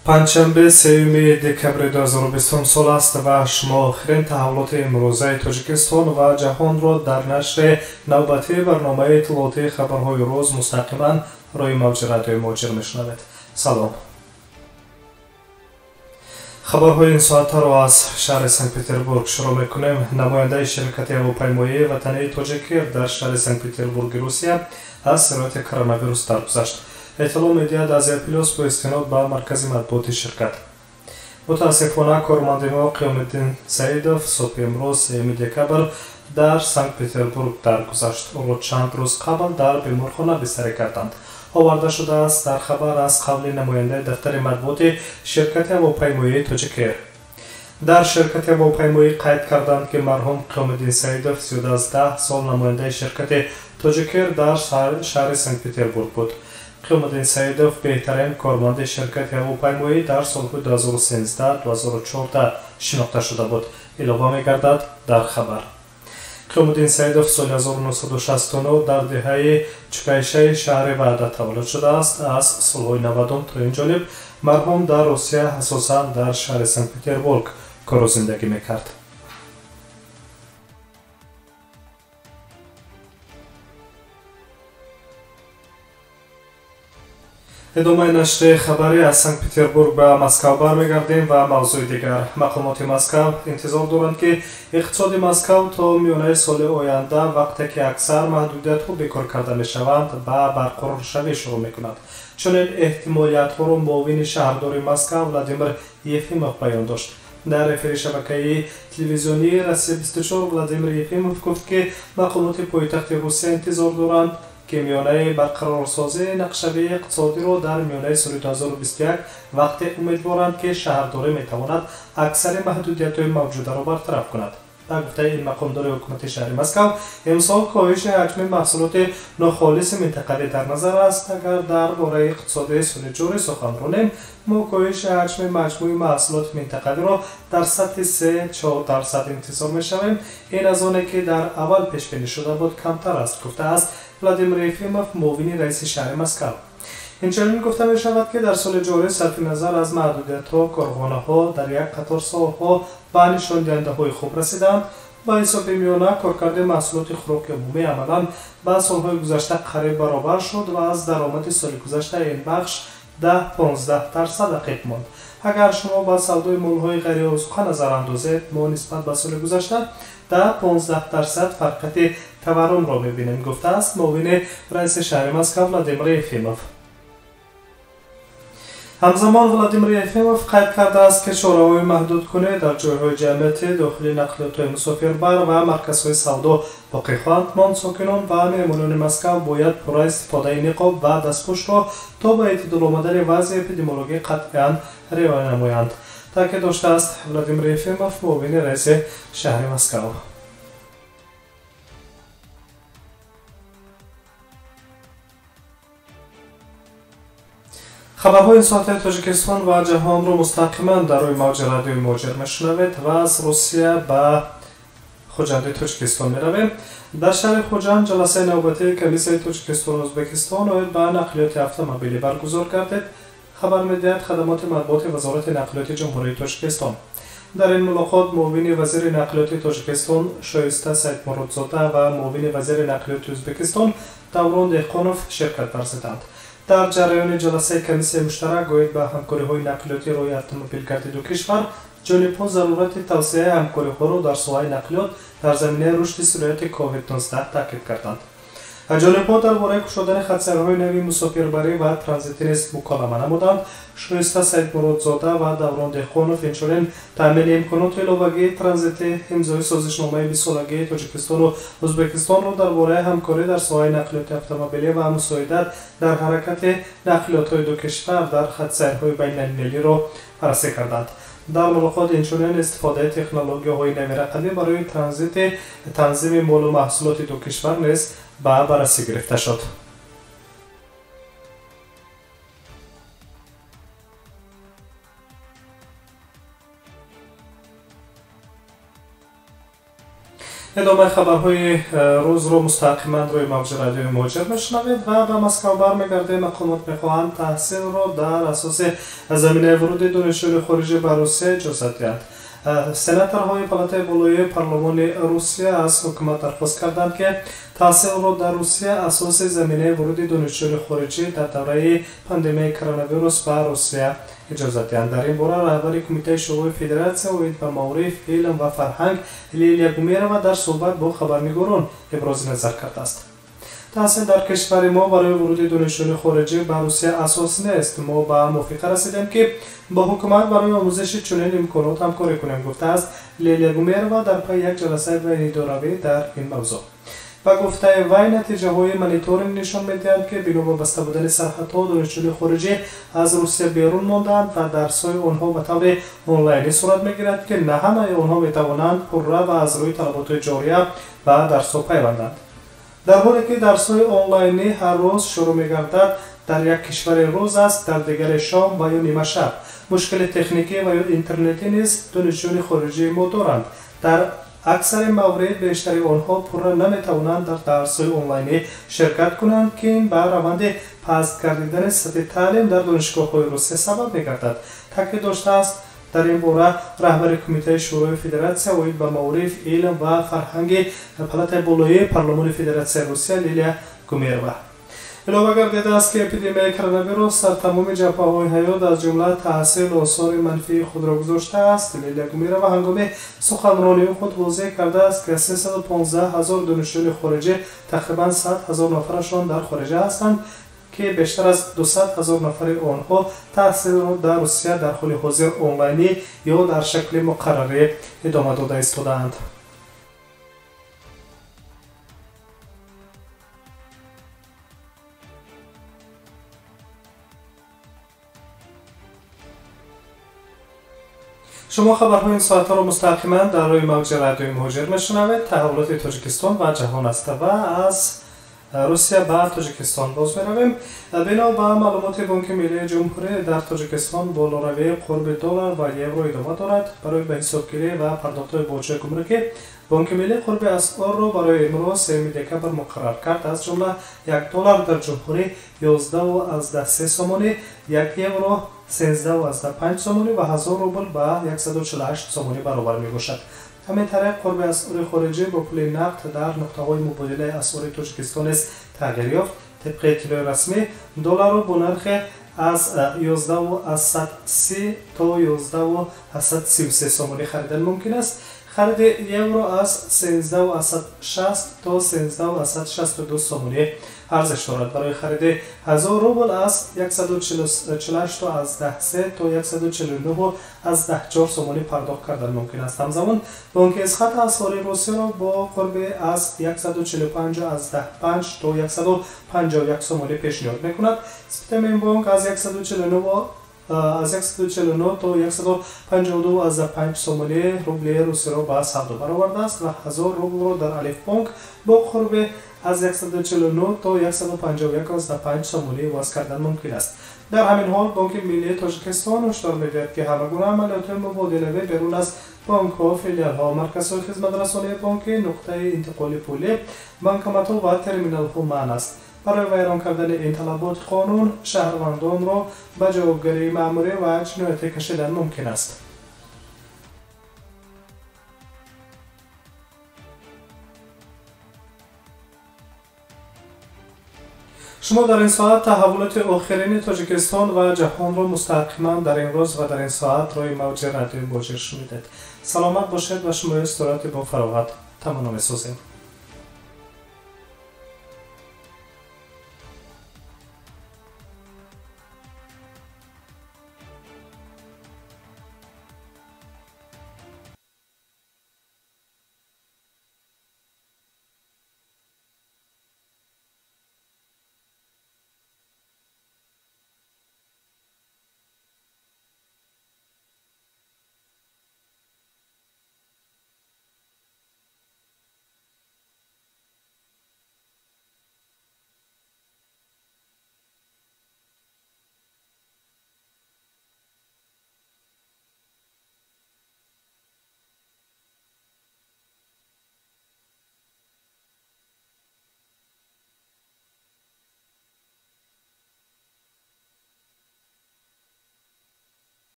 پنجشنبه سوم دکبر 2020 سال است و شما آخرین تحولات امروزه تاجیکستان و جهان را در نشر نوبتی برنامه اطلاعاتی خبرهای روز مستقیما روی موج رادیوی موجر میشنوید. سلام. خبرهای این ساعت را از شهر سنت پتربورگ شروع میکنیم. نماینده شرکت هواپیمایی وطنی تاجیک در شهر سنت پتربورگ روسیه از شرایط کرونا ویروس درگذشت. اطلاع می‌دهد از پلیس با استناد به مرکز مطبوعات شرکت. متاسفانه کارمند ما قیامالدین سعیدوف صبح امروز 3 دکبر در سنت پتربورگ درگذشت. او را چند روز قبل در بیمارخانه بستری کردند. آورده شده است در خبر از قول نماینده دفتر مطبوعات شرکت هواپیمایی تاجیک ایر. در شرکت هواپیمایی قید کردند که مرحوم قیامالدین سعیدوف 13 سال نماینده شرکت تاجیک ایر در شهر سنت پتربورگ بود. قیامالدین سعیدوف بهترین کارمند شرکت هواپیمایی در سالهای 2013-2014 شناخته شده بود. علاوه می‌گردد در خبر. قیامالدین سعیدوف سال 1969 در دهه 46 شهر وحدت تولد شده است. از سالهای 90 تا این جانب مرحوم در روسیه اساساً در شهر سنت پتربورگ کار و زندگی می‌کرد. ادامه نشر خبری از سنت پتربورگ به مسکو برمیگردیم و موضوع دیگر. مقامات مسکو انتظار دارند که اقتصاد مسکو تا میانه سال آینده وقتی که اکثر محدودیت‌ها بیکار کرده می‌شوند به برقرار شوی شروع می‌کند. چنین احتمالیت‌ها را معاون شهردار مسکو ولادیمیر یفیموف بیان داشت. در افیر شبکه تلویزیونی روسیه 24 ولادیمیر یفیموف گفت که مقامات پایتخت روسیه انتظار دارند که میانه برقرارسازی نقشه اقتصادی را در میانه سال 2021 وقتی امیدوارند که شهرداری میتواند اکثر محدودیت‌های موجوده را برطرف کند. در گفته این مقامدار حکومت شهر مسکو، امسال کاهش حجم محصولات ناخالص منطقوی در نظر است. اگر درباره اقتصاد سال جاری سخن رانیم، ما کاهش حجم مجموعی محصولات منطقوی را در سطح 3-4% انتظار می‌شویم. این از آنی که در اول پیش بینی شده بود کمتر است، گفته است ولادیمیر یفیموف معاون رئیس شهر مسکو. اینچنین گفته می شود که در سال جاری صرف نظر از محدودیت‌ها کارخانه‌ها در یک قطار سال‌ها به نشان دهنده‌های خوب رسیدند. با حساب میانه کارکرد محصولات خوراک عمومی عملاً با سال‌های گذشته قریب برابر شد و از درآمد سال گذشته این بخش 10-15% عقب ماند. اگر شما با سودای مال‌های غیر عضوی نظر اندازید، ما نسبت به سال گذشته 10-15% فرقیت تورم را می‌بینیم، گفته است معاون رئیس شهر مسکو ولادیمیر یفیموف. همزمان ولادیمیر یفیموف قید کرده است که چاره‌های محدود کننده در جای‌های جمعیتی داخل نقلیات مسافربر و مرکزهای سودا باقی خواهند ماند. ساکنان و مهمانان مسکو باید برای استفاده نقاب و دستپوش را تا به اعتدال آمدن وضع اپیدمیولوژی قطعاً رعایت نمایند، تاکید داشته است ولادیمیر یفیموف معاون رئیس شهر مسکو. خبرهای این ساعت تاجیکستان و جهان را مستقیما در روی موج رادیوی موجر میشنوید و از روسیه به خوجند تاجیکستان میرویم. در شهر خوجند جلسه نوبتی کمیسیون تاجیکستان و ازبکستان آید به نقلیات اتومبیلی برگزار گردید. خبر می‌دهد خدمات مطبوعات وزارت نقلیات جمهوری تاجیکستان. در این ملاقات معاون وزیر نقلیات تاجیکستان شایسته سیدمرادزاده و معاون وزیر نقلیات ازبکستان دوران دهقانوف شرکت ورزیدند. در جریان جلسه کمیسیون مشترک گوید به همکاری‌های نقلیاتی روی اتومبیلگردی دو کشور جانب‌ها ضرورت توسعه همکاری‌ها را در ساحه نقلیات در زمینه رشد سرعت کووید 19 تاکید کردند. جانب‌ها درباره گشودن خط‌سیرهای نوی مسافربری و ترانزیتی نیز مکالمه نمودند. شایسته سیدمرادزاده و دوران دهقانوف اینچنین تامین امکانات علاوه‌ای ترانزیتی امضای سازشنامه 20 سالگی تاجیکستان و ازبکستان را درباره همکاری در ساحه نقلیات اتومبیلی و مساعدت در حرکت نقلیات‌های دو کشور در خط‌سیرهای بین‌المللی را بررسی کردند. در ملاقات اینچنین استفاده تکنولوژی‌های نوین رقمی برای ترانزیت تنظیم مال و محصولات دو کشور نیز به بررسی گرفته شد. ادامه خبرهای روز رو مستقیما روی موج رادیوی مهاجر میشنوید و به مسکو برمیگردیم. مقامات میخواهند تحصیل را در اساس زمینه ورود دانشجویان خارجی به روسیه اجازه دهند. سناتورهای پالاتای بالای پارلمان روسیه از حکومت درخواست کردند که تحصیل را در روسیه اساس زمینه ورود دانشجویان خارجی در دوره پاندمی کرونا ویروس به روسیه اجازه دهند. در این باره رهبر کمیته شورای فدراسیه اوید به معارف، علم و فرهنگ لیلیا گومیرова در صحبت با خبرنگاران ابراز نظر کرده است. تحصیل در کشور ما برای ورود دانشجویان خارجی به روسیه اساس نیست. ما به موافقه رسیدیم که با حکومت برای آموزش چنین امکانات همکاری کنیم، گفته است لیلیا گومیرova در پی یک جلسه بین دو-روی در این موضوع. با گفته وی نتیجه های مانیتورینگ نشان می‌دهد که بنا به بسته بودن سرحدها دانشجویان خارجی از روسیه بیرون ماندند و درس‌های آنها به طور آنلاینی صورت می‌گیرد که نه همه آنها می‌توانند پررو و از روی طلبات جاریه به درس‌ها پیوندند. در حالی که درس‌های آنلاینی هر روز شروع می‌گردد، در یک کشور روز است، در دیگر شام و یا نیمه شب. مشکل تکنیکی و یا اینترنتی نیز دانشجویان خارجی ما دارند. در اکثر موارد بیشتر آنها پورا نمی‌توانند در درس‌های آنلاینی شرکت کنند که این به روند پست گردیدن سطح تعلیم در دانشگاه‌های روسیه سبب می‌گردد. تاکید داشته است در این باره رهبر کمیته شورای فدراسیه اوید به معارف، علم و فرهنگ پالاتای بالای پارلمان فدراسیای روسیه لیلیا گومیرova. علاوه گردیده است که اپیدمی کرونا ویروس در تمام جبهه‌های حیات از جمله تحصیل آثار منفی خود را گذاشته است. لیلیا گومیرova هنگام سخنرانی خود واضح کرده است که 315,000 دانشجوی خارجی تقریبا 100,000 نفرشان در خارج هستند که بیشتر از 200,000 نفر آنها تحصیل را در روسیه در حال حاضر آنلاینی یا در شکل مقرره ادامه داده ایستاده‌اند. شما خبرهای این ساعت را مستقیما در روی موج رادیوی مهاجر میشنوید. تحولات تاجیکستان و جهان است و از روسیه به تاجیکستان باز می‌رویم. بنا به معلومات بانک ملی جمهوری در تاجیکستان بالاروی قرب دلار و یورو ادامه دارد. برای به حسابگیری و پرداخت‌های بودجه گمرکی بانک ملی قرب اسعار را برای امروز 3 دکامبر مقرر کرد. از جمله $1 در جمهوری 11.3 سومانی، 1 یورو 13.5 سومانی و 1000 روبل به 148 سومانی برابر میباشد. همین طریق قرب اسعار خارجی با پول نقد در نقطه‌های مبادله اسعار تاجیکستان نیز تغییر یافت. طبق اطلاع رسمی دلار را با نرخ از 11.30 تا 11.33 سومانی خریدن ممکن است. خرید یورو از 13.60 تا 13.62 سومانی ارزش دارد. برای خرید 1000 روبل از 148.10 تا 149.14 سومانی پرداخت کردن ممکن است. همزمان بانک اسقاط اسعار روسیه را با قرب از 145.5 تا 151 سومانی پیشنهاد میکند. سپتامبر این بانک از 149 تا 152.5 سومانی روبل روسیه را به سودا برآورده است و 1000 روبل را در الف بانک با قرب از 149 تا 151.5 سومانی وصل کردن ممکن است. در همین حال بانک ملی تاجیکستان هشدار می‌دهد که همگونه عملیات مبادله بیرون از بانک‌ها، فیلیال‌ها، مرکزهای خدمت رسانی بانکی، نقطه انتقال پولی، بانکمات‌ها و ترمینال‌ها منع است. برای ویران کردن این طلبات قانون شهروندان را به جوابگیری مأموری و جنایتی کشیدن ممکن است. شما در این ساعت تحولات آخرین تاجیکستان و جهان را مستقیما در این روز و در این ساعت روی موج رادیوی مهاجر شنیدید. سلامت باشید و شما استراحت با فراغت تمام می‌سازیم.